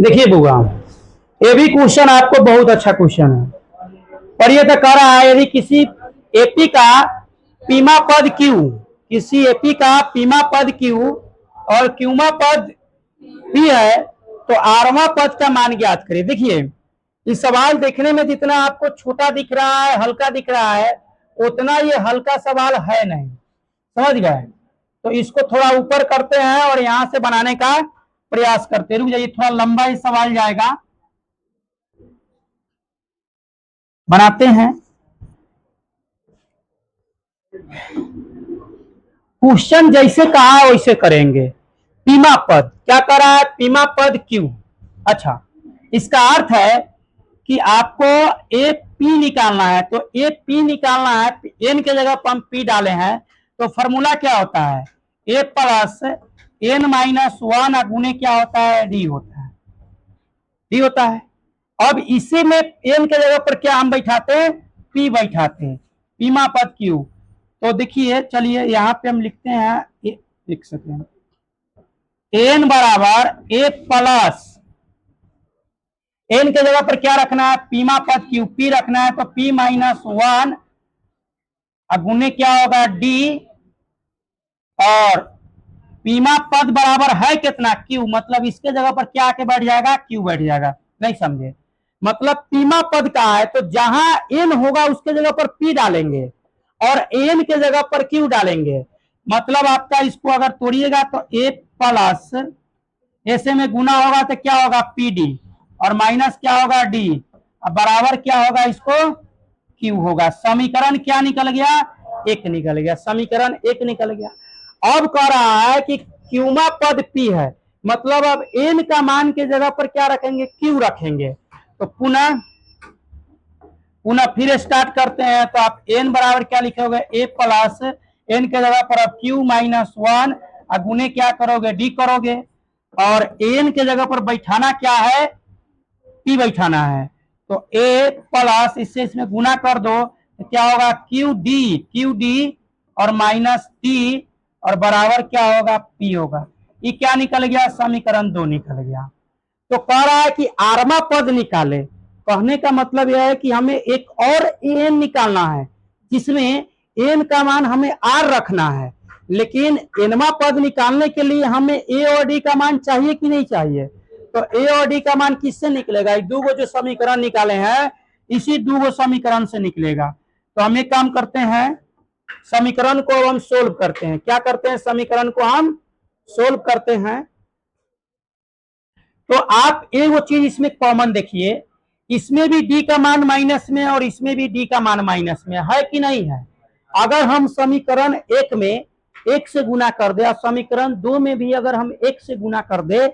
देखिए बुआ, ये भी क्वेश्चन आपको बहुत अच्छा क्वेश्चन है। पर ये तो कह रहा है यदि किसी एपी का पीमा पद क्यू, किसी एपी का पीमा पद क्यू और क्यूमा पद पी है तो आरवा पद का मान ज्ञात करिए। देखिए इस सवाल देखने में जितना आपको छोटा दिख रहा है, हल्का दिख रहा है, उतना ये हल्का सवाल है नहीं। समझ गए? तो इसको थोड़ा ऊपर करते हैं और यहां से बनाने का प्रयास करते हैं। रुक जाइए, थोड़ा लंबा ही सवाल जाएगा, बनाते हैं। क्वेश्चन जैसे कहा वैसे करेंगे। पीमा पद क्या कर रहा है? पीमा पद क्यू। अच्छा, इसका अर्थ है कि आपको ए पी निकालना है। तो ए पी निकालना है, एन के जगह पर हम पी डाले हैं तो फॉर्मूला क्या होता है? ए प्लस एन माइनस वन गुने क्या होता है? डी होता है। डी होता है। अब इसी में एन के जगह पर क्या हम बैठाते हैं? पी बैठाते हैं, पीमा पद क्यू। तो देखिए, चलिए यहां पे हम लिखते हैं, एक सेकेंड, एन बराबर ए प्लस एन के जगह पर क्या रखना है? पीमा पद क्यू, पी रखना है। तो पी माइनस वन गुने क्या होगा? डी। और पीमा पद बराबर है कितना? क्यू। मतलब इसके जगह पर क्या आके बैठ जाएगा? क्यू बैठ जाएगा। नहीं समझे? मतलब पीमा पद का है तो जहां एन होगा उसके जगह पर पी डालेंगे और एन के जगह पर क्यू डालेंगे। मतलब आपका इसको अगर तोड़िएगा तो ए प्लस ऐसे में गुना होगा तो क्या होगा? P D. और माइनस क्या होगा? डी। अब बराबर क्या होगा? इसको क्यू होगा। समीकरण क्या निकल गया? एक निकल गया। समीकरण एक निकल गया। अब कह रहा है कि क्यूमा पद पी है, मतलब अब एन का मान के जगह पर क्या रखेंगे? क्यू रखेंगे। तो पुनः फिर स्टार्ट करते हैं। तो आप एन बराबर क्या लिखोगे? ए प्लस एन के जगह पर आप क्यू माइनस वन गुने क्या करोगे? डी करोगे। और एन के जगह पर बैठाना क्या है? पी बैठाना है। तो ए प्लस इससे इसमें गुना कर दो तो क्या होगा? क्यू डी और माइनस डी और बराबर क्या होगा? पी होगा। ये क्या निकल गया? समीकरण 2 निकल गया। तो कह रहा है कि आरवा पद निकाले। कहने का मतलब यह है कि हमें एक और एन निकालना है जिसमें एन का मान हमें आर रखना है। लेकिन एनवा पद निकालने के लिए हमें ए और डी का मान चाहिए कि नहीं चाहिए? तो ए और डी का मान किससे निकलेगा? दो जो समीकरण निकाले हैं इसी दो समीकरण से निकलेगा। तो हम एक काम करते हैं, समीकरण को हम सोल्व करते हैं। क्या करते हैं? समीकरण को हम सोल्व करते हैं। तो आप एक वो चीज इसमें कॉमन देखिए, इसमें भी डी का मान माइनस में और इसमें भी डी का मान माइनस में है कि नहीं है? अगर हम समीकरण एक में एक से गुना कर दे और समीकरण 2 में भी अगर हम एक से गुना कर दे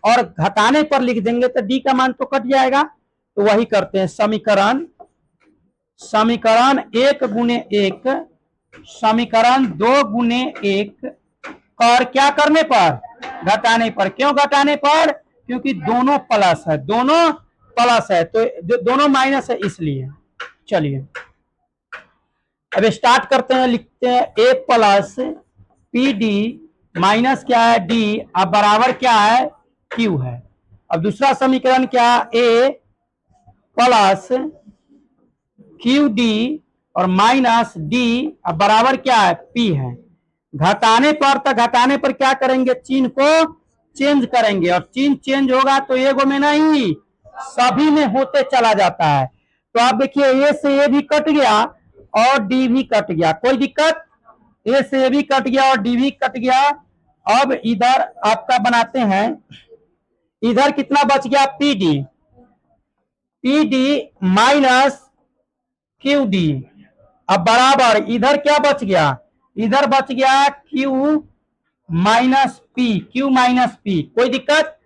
और घटाने पर लिख देंगे तो डी का मान तो कट जाएगा। तो वही करते हैं, समीकरण 1 गुने 1, समीकरण 2 गुने 1 और क्या करने पर? घटाने पर। क्यों घटाने पर? क्योंकि दोनों प्लस है, दोनों प्लस है तो जो दोनों माइनस है इसलिए। चलिए अब स्टार्ट करते हैं, लिखते हैं ए प्लस पी डी माइनस क्या है? डी। अब बराबर क्या है? क्यू है। अब दूसरा समीकरण क्या? ए प्लस क्यू डी और माइनस डी। अब बराबर क्या है? पी है। घटाने पर, तो घटाने पर क्या करेंगे? चिन्ह को चेंज करेंगे और चिन्ह चेंज होगा तो एगो में नहीं सभी में होते चला जाता है। तो आप देखिए ए से ए भी कट गया और डी भी कट गया, कोई दिक्कत? ए से ए भी कट गया और डी भी कट गया। अब इधर आपका बनाते हैं, इधर कितना बच गया? P D minus Q D. अब बराबर इधर क्या बच गया? इधर बच गया Q minus P, Q minus P. कोई दिक्कत?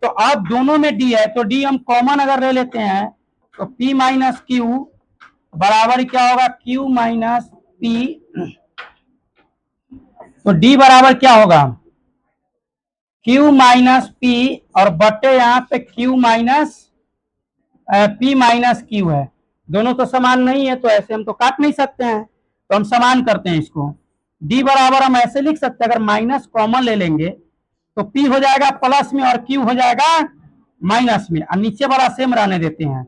तो अब दोनों में डी है तो डी हम कॉमन अगर ले लेते हैं तो पी माइनस क्यू बराबर क्या होगा? Q minus P. तो डी बराबर क्या होगा? क्यू माइनस पी और बटे यहां पे Q minus P minus Q है। दोनों तो समान नहीं है तो ऐसे हम तो काट नहीं सकते हैं, तो हम समान करते हैं इसको। डी बराबर हम ऐसे लिख सकते हैं, अगर माइनस कॉमन ले लेंगे तो पी हो जाएगा प्लस में और क्यू हो जाएगा माइनस में, और नीचे वाला सेम रहने देते हैं,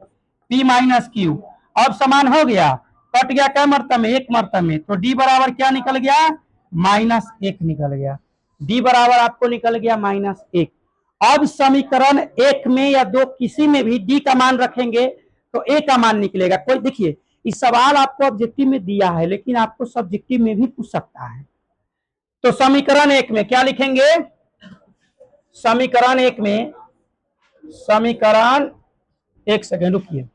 p माइनस क्यू। अब समान हो गया, कट गया क्या मर्तबा में, एक मर्तबा में, तो d बराबर क्या निकल गया, -1 निकल गया। d बराबर आपको निकल गया -1। अब समीकरण 1 में या 2 किसी में भी d का मान रखेंगे तो a का मान निकलेगा। कोई देखिए, इस सवाल आपको ऑब्जेक्टिव में दिया है, लेकिन आपको सब्जेक्टिव में भी पूछ सकता है। तो समीकरण 1 में क्या लिखेंगे, समीकरण 1 में, समीकरण, एक सेकेंड रुकिए,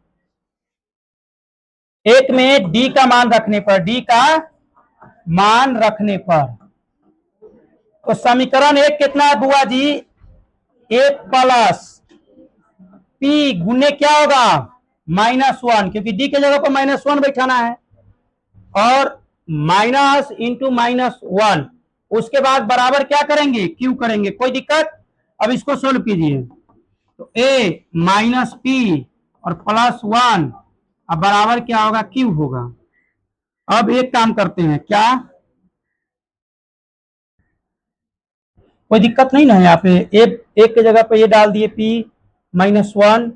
1 में d का मान रखने पर, d का मान रखने पर, तो समीकरण 1 कितना है बुआ जी, 1 प्लस p गुने क्या होगा, -1, क्योंकि d के जगह पर -1 बैठाना है, और माइनस इंटू -1, उसके बाद बराबर क्या करेंगे, q करेंगे। कोई दिक्कत, अब इसको सोल्व कीजिए, तो a माइनस p और +1, अब बराबर क्या होगा, q होगा। अब एक काम करते हैं, क्या कोई दिक्कत नहीं ना है, यहाँ पे एक के जगह पे ये डाल दिए p -1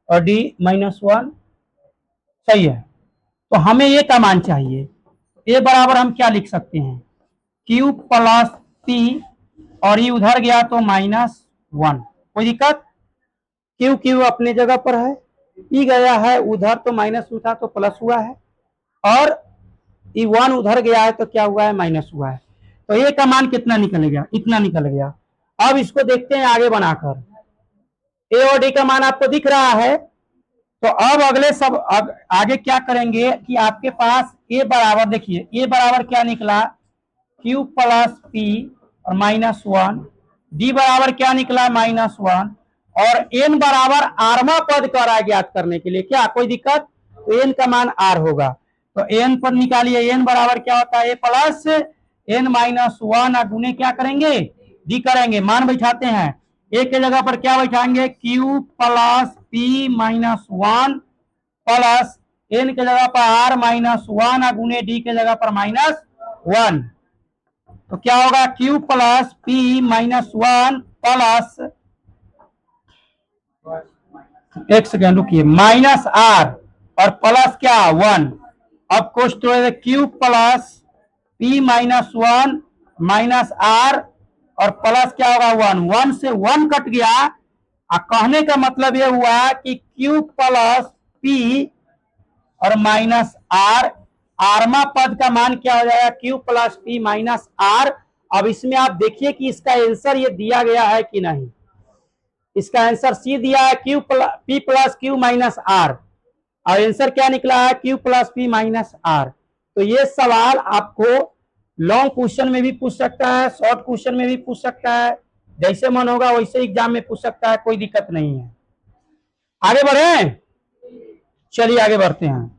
और d -1, सही है। तो हमें ये का मान चाहिए, a बराबर हम क्या लिख सकते हैं, q प्लस p, और ये उधर गया तो -1, कोई दिक्कत, q अपने जगह पर है, p गया है उधर तो माइनस उठा तो प्लस हुआ है, और ये 1 उधर गया है तो क्या हुआ है, माइनस हुआ है। तो a का मान कितना निकल गया, इतना निकल गया। अब इसको देखते हैं आगे बनाकर, a और d का मान आपको दिख रहा है। तो अब अगले सब आगे क्या करेंगे कि आपके पास a बराबर, देखिए a बराबर क्या निकला, q प्लस p और -1, d बराबर क्या निकला, -1, और n बराबर आरवा पद करा ज्ञात करने के लिए, क्या कोई दिक्कत, तो n का मान r होगा। तो n पर निकालिए, n बराबर क्या होता है, a प्लस n -1, गुने क्या करेंगे, d करेंगे, मान बैठाते हैं, a के जगह पर क्या बैठाएंगे, q plus p -1 plus n के जगह पर r -1, गुने d के जगह पर -1, तो क्या होगा, q प्लस p -1 प्लस, एक सेकेंड रुकिए, -r और प्लस क्या 1। अब क्वेश्चन तोड़े, q प्लस p -1 -r और प्लस क्या होगा 1, 1 से 1 कट गया। कहने का मतलब यह हुआ कि q प्लस p और -r, आरमा पद का मान क्या हो जाएगा, q प्लस p -r। अब इसमें आप देखिए कि इसका आंसर ये दिया गया है कि नहीं, इसका आंसर सी दिया है, p plus q minus r, और आंसर क्या निकला है, q plus p minus r। तो ये सवाल आपको लॉन्ग क्वेश्चन में भी पूछ सकता है, शॉर्ट क्वेश्चन में भी पूछ सकता है, जैसे मन होगा वैसे एग्जाम में पूछ सकता है, कोई दिक्कत नहीं है। आगे बढ़े, चलिए आगे बढ़ते हैं।